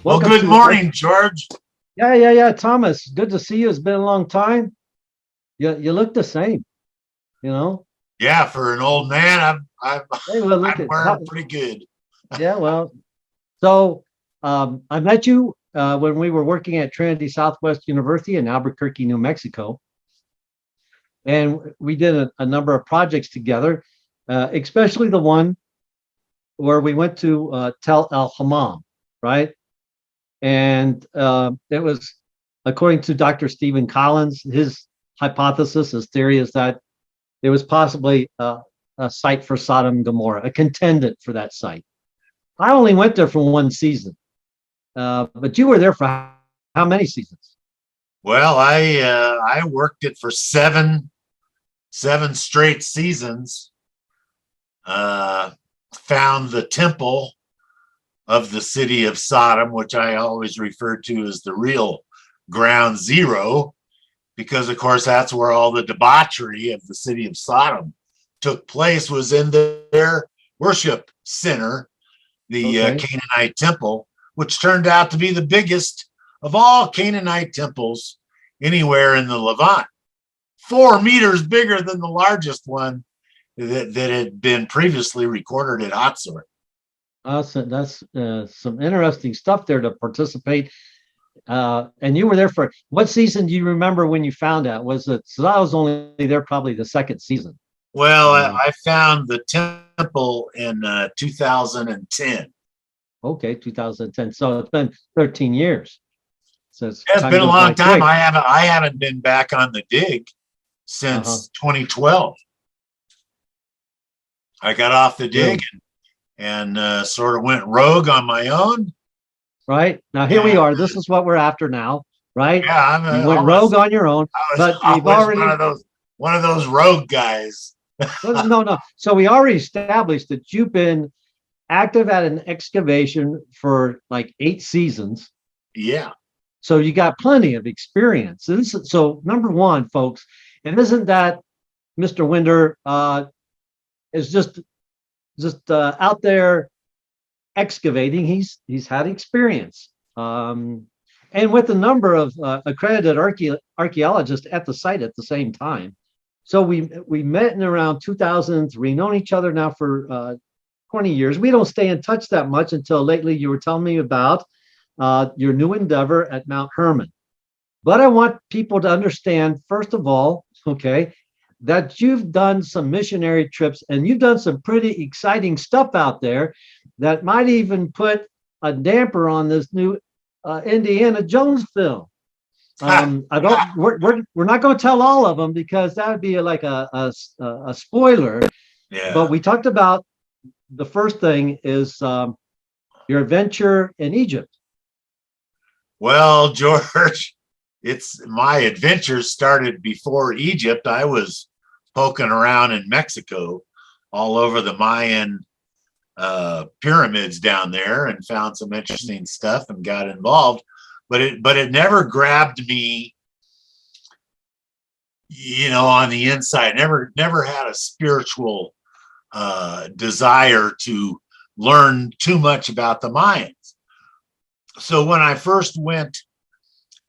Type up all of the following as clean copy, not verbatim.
Well, Welcome good to morning, George. yeah, Thomas. Good to see you. It's been a long time. You look the same, you know. Yeah, for an old man, Hey, well, look I'm at wearing pretty good. yeah, well, so I met you when we were working at Trinity Southwest University in Albuquerque, New Mexico, and we did a number of projects together, especially the one where we went to Tel El Hammam, right? And it was, according to Dr. Stephen Collins, his hypothesis, his theory is that it was possibly a site for Sodom and Gomorrah, a contendant for that site. I only went there for one season, but you were there for how many seasons? Well, I worked it for seven straight seasons. Uh, Found the temple of the city of Sodom, which I always refer to as the real ground zero, because of course that's where all the debauchery of the city of Sodom took place, was in their worship center, the Okay. Canaanite temple, which turned out to be the biggest of all Canaanite temples anywhere in the Levant, 4 meters bigger than the largest one that had been previously recorded at Hatzor. That's some interesting stuff there to participate. And you were there for what season? Do you remember when you found out? Was it so? I was only there probably the second season. Well, Uh, I found the temple in 2010. okay, 2010. So it's been 13 years. So It's time been a goes long by time. quick. I haven't been back on the dig Uh-huh. since 2012. I got off the dig Really? and sort of went rogue on my own. Right? Now here we And are. This is what we're after now, right? yeah, You went rogue on your own, I was but we've always already one of those rogue guys. well, no. So we already established that you've been active at an excavation for like 8 seasons. Yeah. So you got plenty of experience. So number one, folks, it isn't that Mr. Winder is just out there excavating. He's had experience, and with a number of accredited archaeologists at the site at the same time. So we met in around 2003, known each other now for 20 years. We don't stay in touch that much until lately. You were telling me about your new endeavor at Mount Hermon. But I want people to understand, first of all, okay, that you've done some missionary trips and you've done some pretty exciting stuff out there that might even put a damper on this new Indiana Jones film. I don't. We're not going to tell all of them because that would be like a spoiler. Yeah. But we talked about the first thing is your adventure in Egypt. Well, George, it's my adventures started before Egypt. I was poking around in Mexico, all over the Mayan pyramids down there, and found some interesting stuff and got involved. But it never grabbed me, on the inside. Never had a spiritual desire to learn too much about the Mayans. So when I first went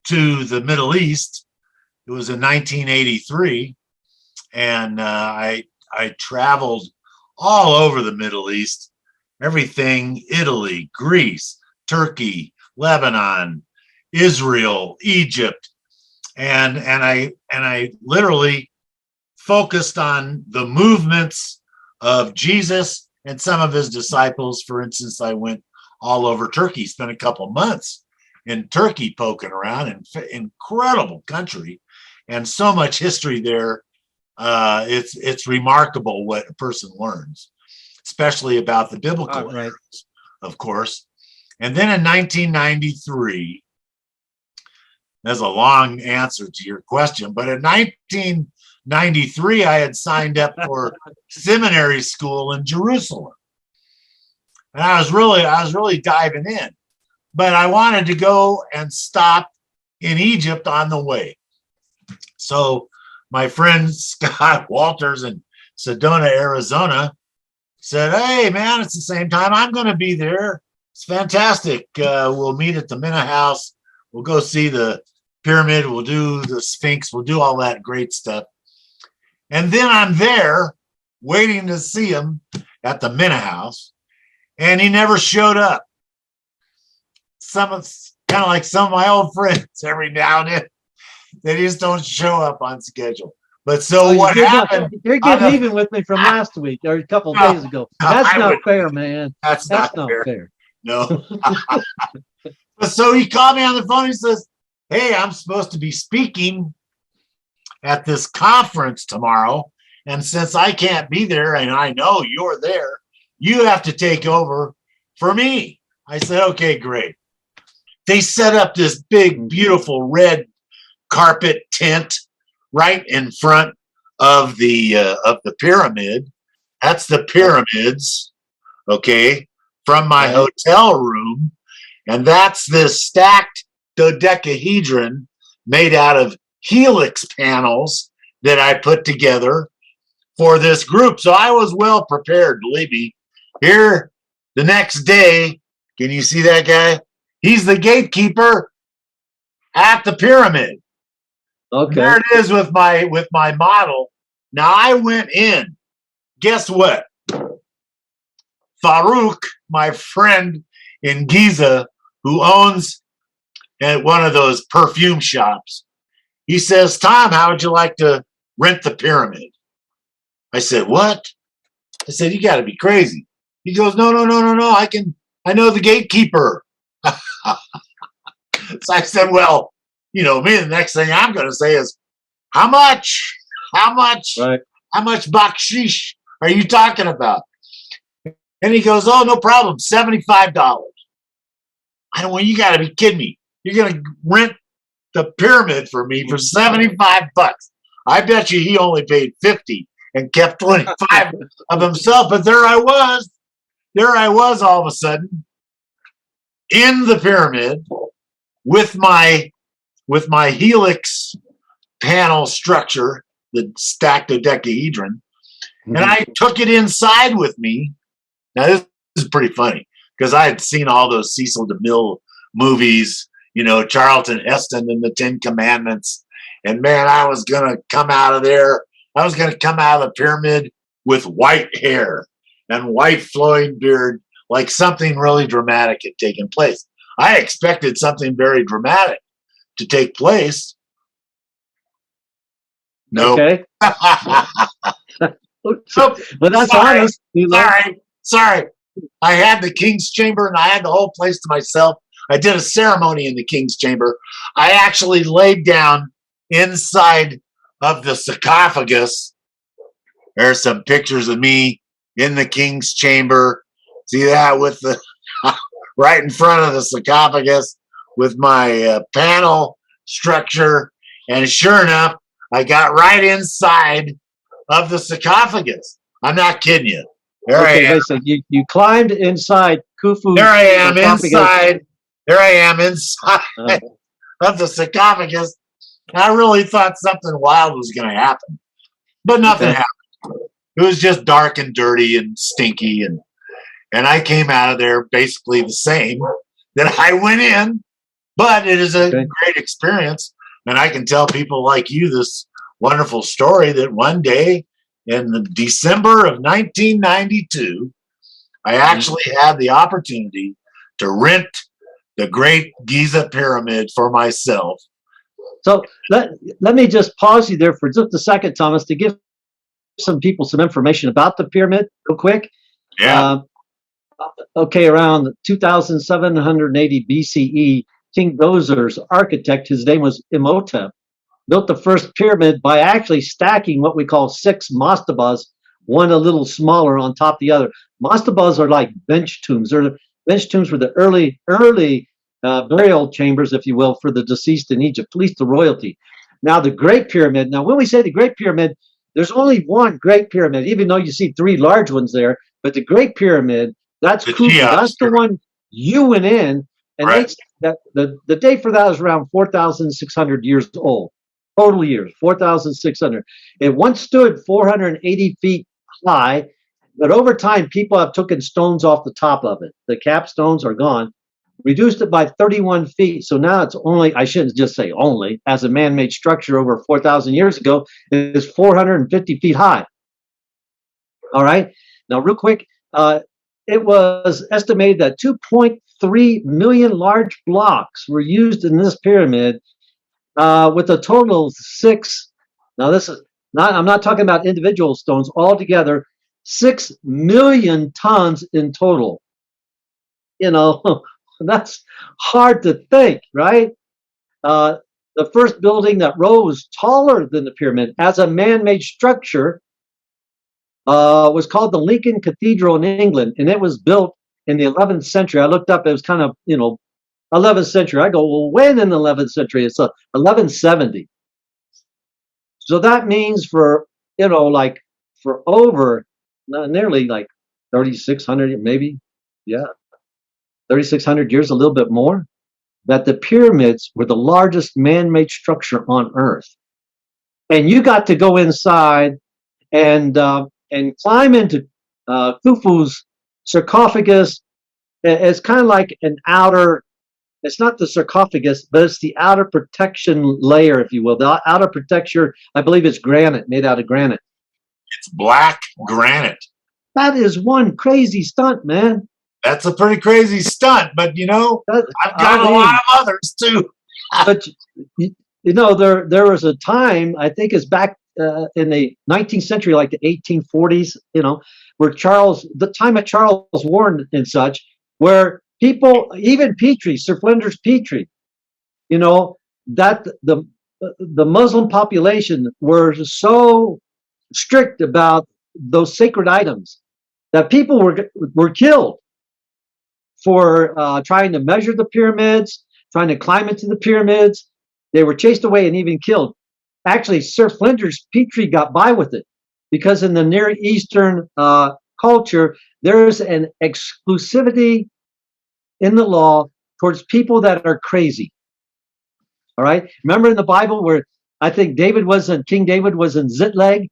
to the Middle East, it was in 1983, and I traveled all over the Middle East, everything: Italy, Greece, Turkey, Lebanon, Israel, Egypt, and I literally focused on the movements of Jesus and some of his disciples. For instance, I went all over Turkey, spent a couple months in Turkey poking around, in incredible country and so much history there. It's remarkable what a person learns, especially about the biblical Right. eras, of course. And then in 1993, that's a long answer to your question, but in 1993, I had signed up for seminary school in Jerusalem. And I was really diving in, but I wanted to go and stop in Egypt on the way. So my friend Scott Walters in Sedona, Arizona said, "Hey man, it's the same time. I'm going to be there. It's fantastic. We'll meet at the Minna House. We'll go see the pyramid. We'll do the Sphinx. We'll do all that great stuff. And then I'm there waiting to see him at the Minna House, and he never showed up. Some of kind of like some of my old friends every now and then, they just don't show up on schedule. But so what happened? You're getting even with me from last week or a couple of days ago. That's not fair, man. That's not fair. No. So he called me on the phone. He says, "Hey, I'm supposed to be speaking at this conference tomorrow. And since I can't be there and I know you're there, you have to take over for me." I said, "Okay, great." They set up this big, beautiful red carpet tent right in front of the pyramid. That's the pyramids, okay, from my hotel room. And that's this stacked dodecahedron made out of helix panels that I put together for this group. So I was well prepared, believe me. Here, the next day, can you see that guy? He's the gatekeeper at the pyramid. Okay. There it is with my model. Now I went in. Guess what? Farouk, my friend in Giza, who owns one of those perfume shops, he says, "Tom, how would you like to rent the pyramid?" I said, "What?" I said, "You got to be crazy." He goes, "No. I know the gatekeeper." So I said, "Well, me, the next thing I'm going to say is, how much? How much? Right. How much bakshish are you talking about?" And he goes, "Oh, no problem, $75. I don't want, you got to be kidding me. You're going to rent the pyramid for me for $75. I bet you he only paid 50 and kept 25 of himself." But there I was all of a sudden in the pyramid with my helix panel structure, the stacked dodecahedron, and I took it inside with me. Now this is pretty funny because I had seen all those Cecil DeMille movies, Charlton Heston and the Ten Commandments, and man, I was gonna come out of there. I was gonna come out of the pyramid with white hair and white flowing beard, like something really dramatic had taken place. I expected something very dramatic to take place. No. Okay. Nope. But that's Sorry. honest. Sorry. I had the King's Chamber and I had the whole place to myself. I did a ceremony in the King's Chamber. I actually laid down inside of the sarcophagus. There's some pictures of me in the King's Chamber. See that with the right in front of the sarcophagus with my panel structure. And sure enough, I got right inside of the sarcophagus. I'm not kidding you. There I am. So you climbed inside Khufu. There I am inside. There I am inside of the sarcophagus. I really thought something wild was going to happen, but nothing happened. It was just dark and dirty and stinky, and I came out of there basically the same that I went in. But it is a great experience, and I can tell people like you this wonderful story that one day in the December of 1992, I actually had the opportunity to rent the Great Giza Pyramid for myself. So let me just pause you there for just a second, Thomas, to give some people some information about the pyramid real quick. Yeah. Around 2780 BCE, King Dozer's architect, his name was Imhotep, built the first pyramid by actually stacking what we call 6 mastabas, one a little smaller on top of the other. Mastabas are like bench tombs. Bench tombs were the early burial chambers, if you will, for the deceased in Egypt, at least the royalty. Now the Great Pyramid. Now when we say the Great Pyramid, there's only one Great Pyramid, even though you see 3 large ones there. But the Great Pyramid, that's Khufu. That's the one you went in, and the date for that is around 4,600 years old. Total years, 4,600. It once stood 480 feet high, But over time, people have taken stones off the top of it. The capstones are gone, reduced it by 31 feet. So now it's only, I shouldn't just say only, as a man-made structure over 4,000 years ago, it is 450 feet high. All right. Now, real quick, it was estimated that 2.3 million large blocks were used in this pyramid, with a total of 6. Now, this is not, I'm not talking about individual stones, altogether 6 million tons in total. You know, that's hard to think, right? The first building that rose taller than the pyramid as a man-made structure was called the Lincoln Cathedral in England, and it was built in the 11th century. I looked up; it was kind of 11th century. I go, well, when in the 11th century? It's 1170. So that means for like for over nearly like 3,600, maybe, yeah, 3,600 years, a little bit more, that the pyramids were the largest man-made structure on Earth, and you got to go inside and climb into Khufu's sarcophagus. It's kind of like an outer, it's not the sarcophagus, but it's the outer protection layer, if you will. The outer protection, I believe it's granite, made out of granite. It's black granite. That is one crazy stunt, man. That's a pretty crazy stunt, but I've got a lot of others too. But there was a time, I think it's back in the 19th century, like the 1840s, where the time of Charles Warren and such, where people, even Petrie, Sir Flinders Petrie, that the Muslim population were so strict about those sacred items that people were killed for trying to measure the pyramids, trying to climb into the pyramids. They were chased away and even killed. Actually, Sir Flinders Petrie got by with it because in the Near Eastern culture, there's an exclusivity in the law towards people that are crazy. All right. Remember in the Bible where I think King David was in Ziklag,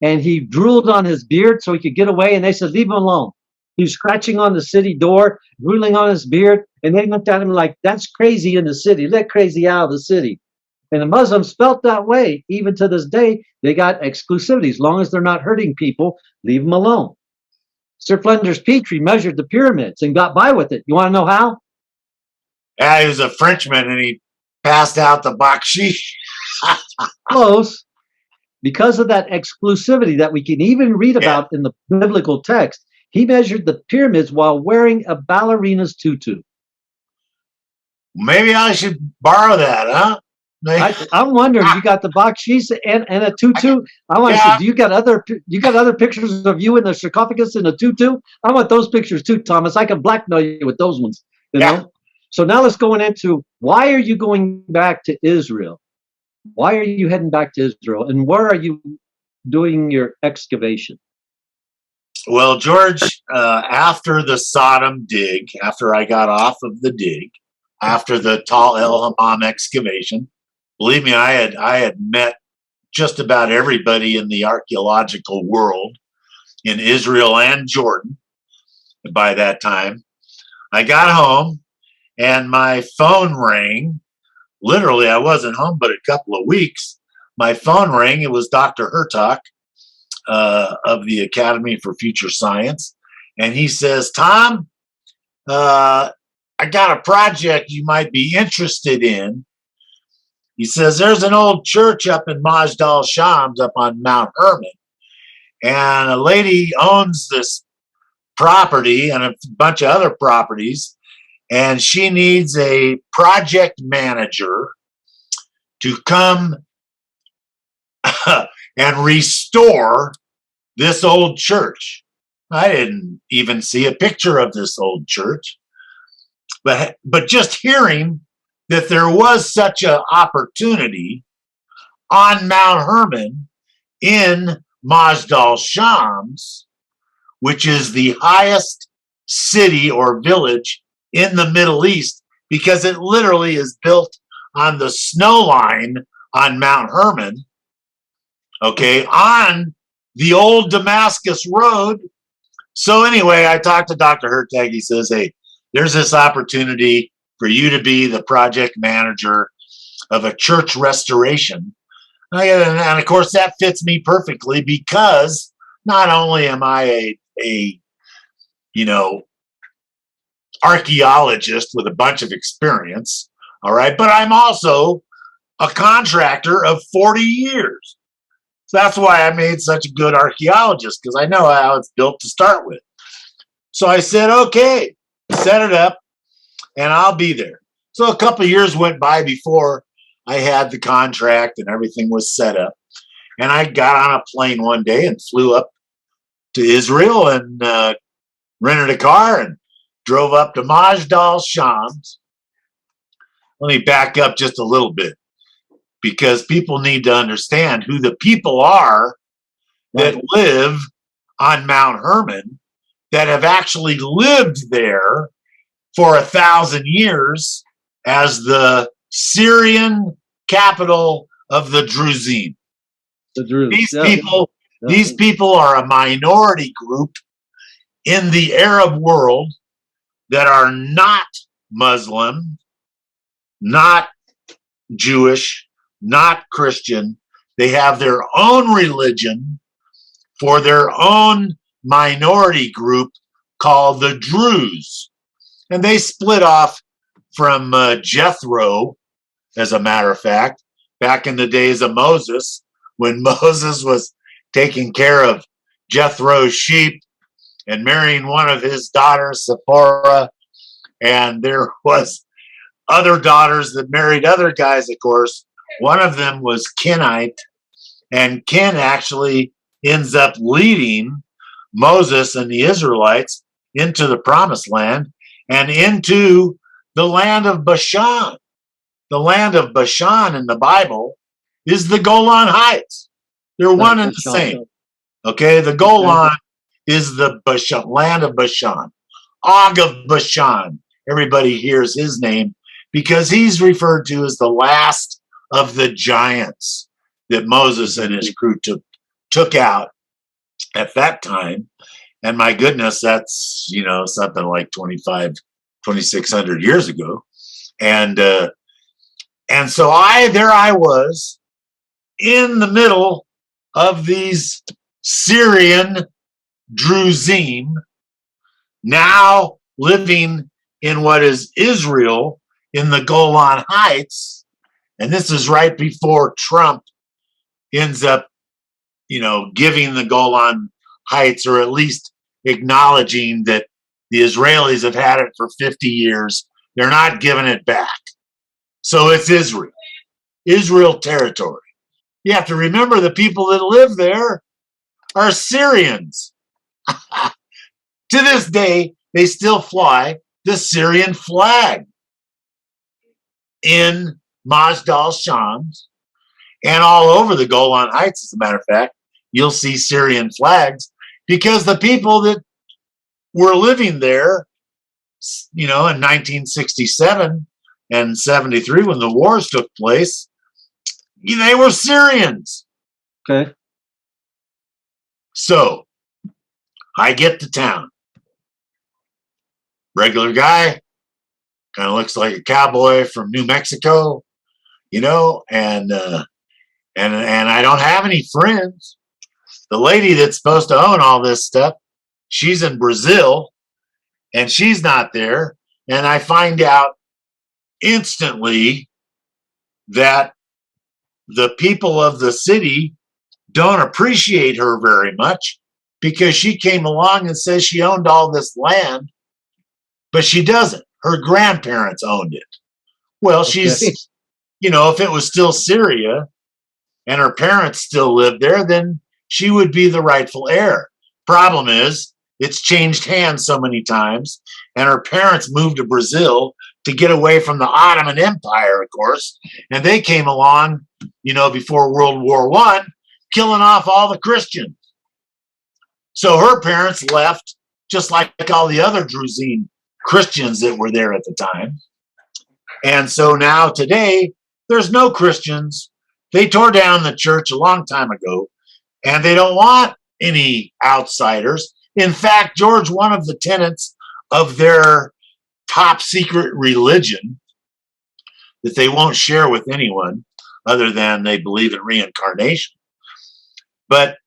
and he drooled on his beard so he could get away, and they said, leave him alone. He was scratching on the city door, drooling on his beard, and they looked at him like, that's crazy in the city. Let crazy out of the city. And the Muslims felt that way. Even to this day, they got exclusivity. As long as they're not hurting people, leave them alone. Sir Flinders Petrie measured the pyramids and got by with it. You want to know how? Yeah, he was a Frenchman and he passed out the bakshish. Close. Because of that exclusivity that we can even read about in the biblical text, he measured the pyramids while wearing a ballerina's tutu. Maybe I should borrow that, huh? I'm wondering, you got the bakshish and a tutu. I want to see. Do you got other pictures of you in the sarcophagus in a tutu? I want those pictures too, Thomas. I can blackmail you with those ones. You know. So now let's go into why are you going back to Israel? Why are you heading back to Israel, and where are you doing your excavation? Well, George, after the Sodom dig, after I got off of the dig, after the Tal El Hammam excavation, believe me, I had met just about everybody in the archaeological world in Israel and Jordan by that time. I got home and my phone rang. Literally, I wasn't home but a couple of weeks. My phone rang. It was Dr. Hertak of the Academy for Future Science. And he says, Tom, I got a project you might be interested in. He says, there's an old church up in Majd al-Shams up on Mount Hermon. And a lady owns this property and a bunch of other properties. And she needs a project manager to come and restore this old church. I didn't even see a picture of this old church. But just hearing that there was such an opportunity on Mount Hermon in Majd al-Shams, which is the highest city or village in the Middle East, because it literally is built on the snow line on Mount Hermon, okay, on the old Damascus Road So anyway, I talked to Dr. Hertag. He says, hey, there's this opportunity for you to be the project manager of a church restoration. And of course, that fits me perfectly because not only am I a you know, archaeologist with a bunch of experience, all right, but I'm also a contractor of 40 years. So that's why I made such a good archaeologist, because I know how it's built to start with. So I said, okay, set it up and I'll be there. So a couple of years went by before I had the contract and everything was set up. And I got on a plane one day and flew up to Israel and rented a car and drove up to Majdal Shams. Let me back up just a little bit, because people need to understand who the people are that live on Mount Hermon, that have actually lived there for 1,000 years as the Syrian capital of the Druzim. These people are a minority group in the Arab world that are not Muslim, not Jewish, not Christian. They have their own religion for their own minority group called the Druze. And they split off from Jethro, as a matter of fact, back in the days of Moses, when Moses was taking care of Jethro's sheep and marrying one of his daughters, Zipporah. And there was other daughters that married other guys, of course. One of them was Kenite, and Ken actually ends up leading Moses and the Israelites into the promised land and into the land of Bashan. The land of Bashan in the Bible is the Golan Heights. They're one and the same. Okay, the Golan is the Bashan, land of Bashan. Og of Bashan. Everybody hears his name because he's referred to as the last of the giants that Moses and his crew took out at that time. And my goodness, that's, something like 2,600 years ago. And so I was in the middle of these Syrian Druzim, now living in what is Israel in the Golan Heights. And this is right before Trump ends up, giving the Golan Heights, or at least acknowledging that the Israelis have had it for 50 years. They're not giving it back. So it's Israel territory. You have to remember the people that live there are Syrians. To this day, they still fly the Syrian flag in Majdal Shams and all over the Golan Heights. As a matter of fact, you'll see Syrian flags because the people that were living there, in 1967 and 73, when the wars took place, they were Syrians. Okay. So I get to town. Regular guy, kind of looks like a cowboy from New Mexico, and I don't have any friends. The lady that's supposed to own all this stuff, she's in Brazil, and she's not there. And I find out instantly that the people of the city don't appreciate her very much, because she came along and says she owned all this land, but she doesn't. Her grandparents owned it. Well, she's, if it was still Syria and her parents still lived there, then she would be the rightful heir. Problem is, it's changed hands so many times, and her parents moved to Brazil to get away from the Ottoman Empire, of course, and they came along, before World War I, killing off all the Christians. So her parents left, just like all the other Druzine Christians that were there at the time. And so now today, there's no Christians. They tore down the church a long time ago, and they don't want any outsiders. In fact, George, one of the tenets of their top secret religion that they won't share with anyone other than they believe in reincarnation, but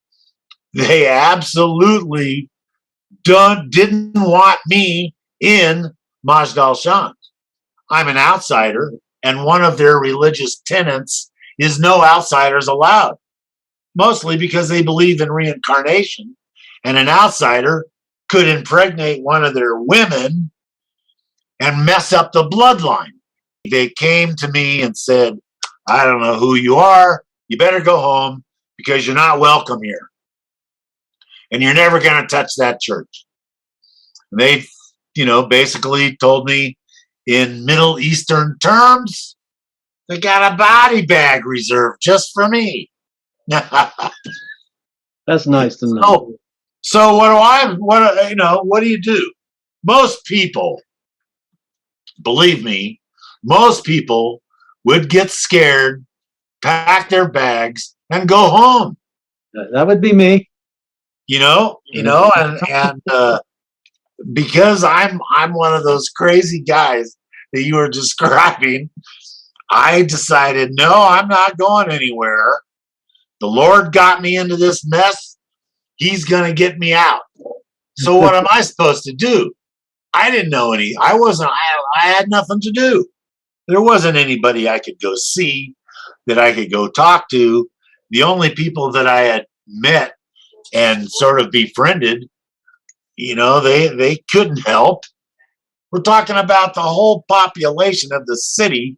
they absolutely didn't want me in Majdal Shams. I'm an outsider, and one of their religious tenets is no outsiders allowed, mostly because they believe in reincarnation, and an outsider could impregnate one of their women and mess up the bloodline. They came to me and said, I don't know who you are. You better go home because you're not welcome here. And you're never going to touch that church. And they, basically told me in Middle Eastern terms, they got a body bag reserved just for me. That's nice to know. So what do you do? Most people, believe me, most people would get scared, pack their bags, and go home. That would be me. And because I'm one of those crazy guys that you were describing, I decided, no, I'm not going anywhere. The Lord got me into this mess. He's going to get me out. So what am I supposed to do? I didn't know I had nothing to do. There wasn't anybody I could go see, that I could go talk to. The only people that I had met and sort of befriended, they couldn't help. We're talking about the whole population of the city,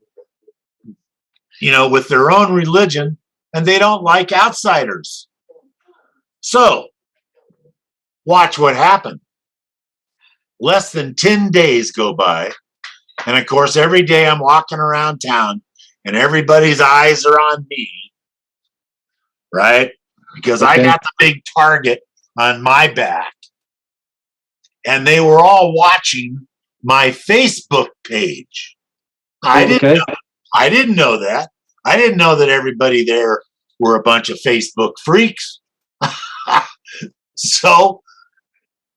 with their own religion, and they don't like outsiders. So, watch what happened. Less than 10 days go by, and of course, every day I'm walking around town, and everybody's eyes are on me, right? Because I got the big target on my back. And they were all watching my Facebook page. I didn't know that. I didn't know that everybody there were a bunch of Facebook freaks. So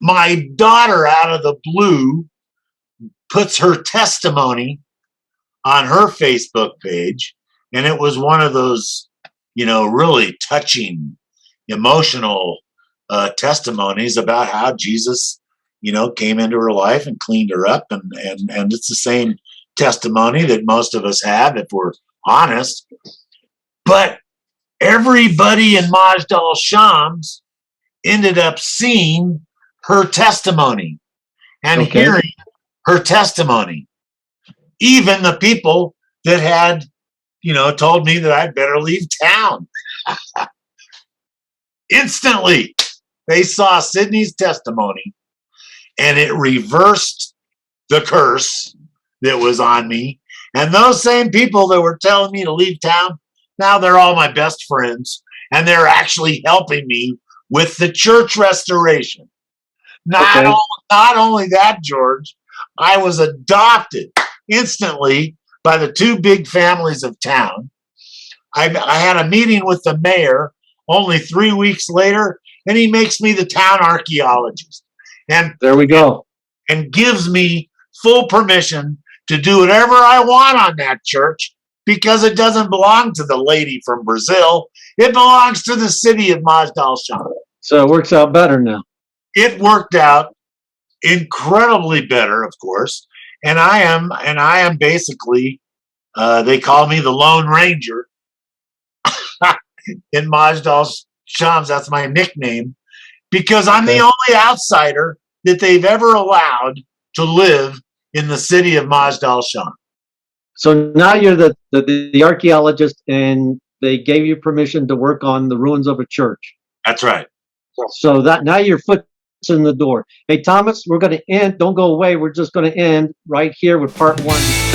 my daughter, out of the blue, puts her testimony on her Facebook page. And it was one of those, really touching, emotional testimonies about how Jesus, came into her life and cleaned her up. And it's the same testimony that most of us have, if we're honest. But everybody in Majdal Shams ended up seeing her testimony and hearing her testimony. Even the people that had, told me that I'd better leave town. Instantly, they saw Sydney's testimony, and it reversed the curse that was on me. And those same people that were telling me to leave town, now they're all my best friends, and they're actually helping me with the church restoration. Not only that, George, I was adopted instantly by the two big families of town. I had a meeting with the mayor only 3 weeks later, and he makes me the town archaeologist. And there we go. And gives me full permission to do whatever I want on that church, because it doesn't belong to the lady from Brazil. It belongs to the city of Majdal Shams. So it works out better now. It worked out incredibly better, of course. And I am basically, they call me the Lone Ranger in Majdal Shams. That's my nickname, because I'm the only outsider that they've ever allowed to live in the city of Majdal Shams. So now you're the archaeologist, and they gave you permission to work on the ruins of a church. That's right. So that now your foot's in the door. Hey, Thomas, we're going to end. Don't go away. We're just going to end right here with part 1.